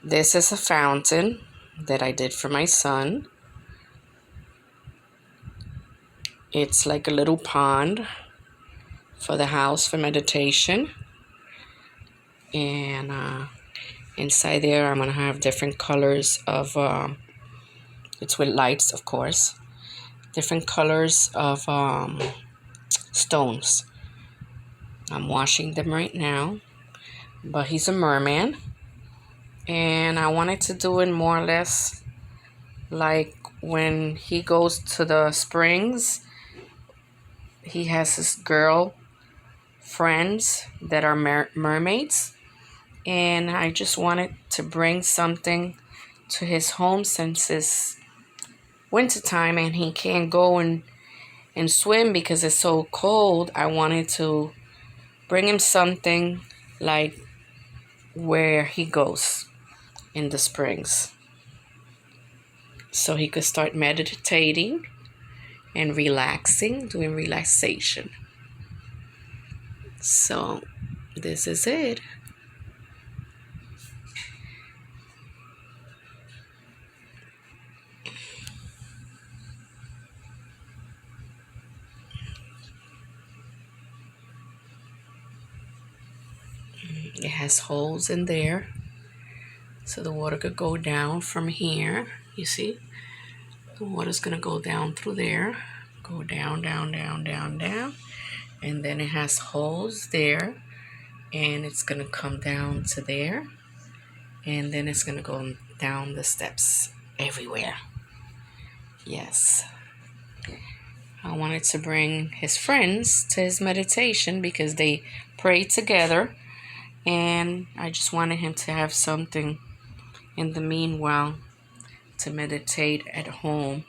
This is a fountain that I did for my son. It's like a little pond for the house for meditation. And inside there, I'm going to have different colors of, it's with lights, of course, different colors of stones. I'm washing them right now, but he's a merman. And I wanted to do it more or less like when he goes to the springs, he has his girl friends that are mermaids. And I just wanted to bring something to his home since it's wintertime and he can't go and swim because it's so cold. I wanted to bring him something like where he goes in the springs, so he could start meditating and relaxing, doing relaxation. So this is it. It has holes in there so the water could go down from here. You see, the water's gonna go down through there, go down, down, down, down, down, and then it has holes there, and it's gonna come down to there, and then it's gonna go down the steps everywhere. Yes, I wanted to bring his friends to his meditation because they pray together, and I just wanted him to have something in the meanwhile to meditate at home,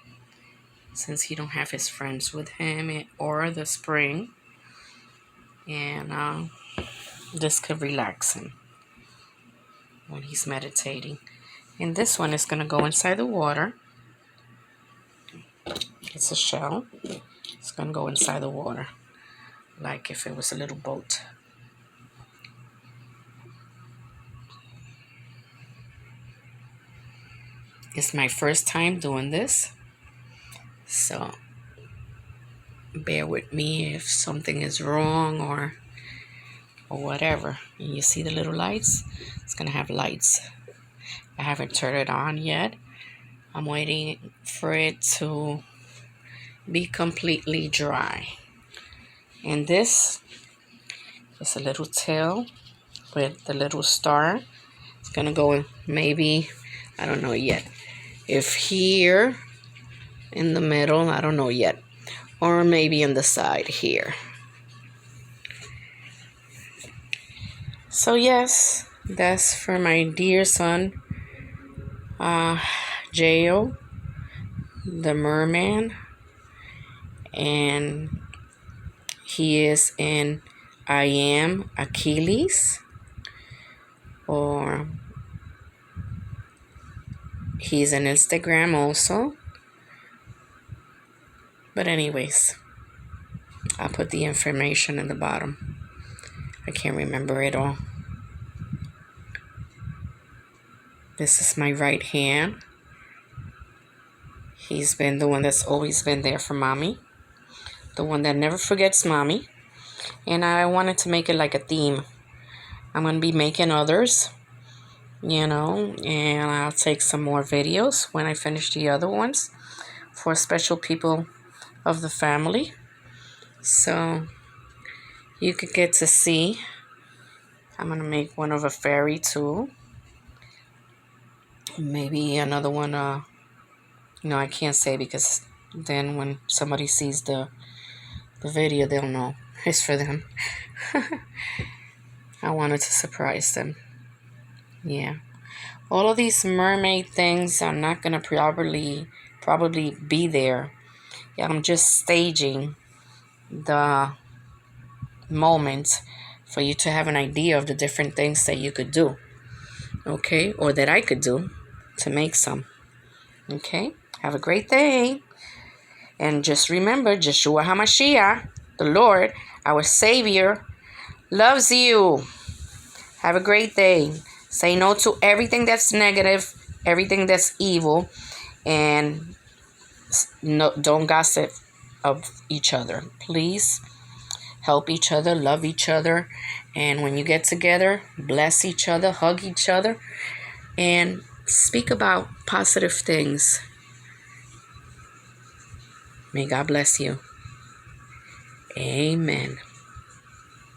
since he don't have his friends with him or the spring, and this could relax him when he's meditating. And this one is going to go inside the water. It's a shell. It's going to go inside the water like if it was a little boat. It's my first time doing this, so bear with me if something is wrong or whatever. And you see the little lights? It's gonna have lights. I haven't turned it on yet. I'm waiting for it to be completely dry. And this is a little tail with the little star. It's gonna go in, maybe, I don't know yet, if here in the middle, I don't know yet, or maybe on the side here. So yes, that's for my dear son, Jayo, the merman, and he is in I Am Achilles, or he's on Instagram also. But anyways, I'll put the information in the bottom. I can't remember it all. This is my right hand. He's been the one that's always been there for mommy, the one that never forgets mommy. And I wanted to make it like a theme. I'm going to be making others, and I'll take some more videos when I finish the other ones for special people of the family, so you could get to see. I'm going to make one of a fairy too. Maybe another one, I can't say, because then when somebody sees the video, they'll know it's for them. I wanted to surprise them. Yeah. All of these mermaid things are not going to probably be there. Yeah, I'm just staging the moment for you to have an idea of the different things that you could do. Okay? Or that I could do to make some. Okay? Have a great day. And just remember, Yeshua HaMashiach, the Lord, our Savior, loves you. Have a great day. Say no to everything that's negative, everything that's evil, and no, don't gossip of each other. Please help each other, love each other, and when you get together, bless each other, hug each other, and speak about positive things. May God bless you. Amen.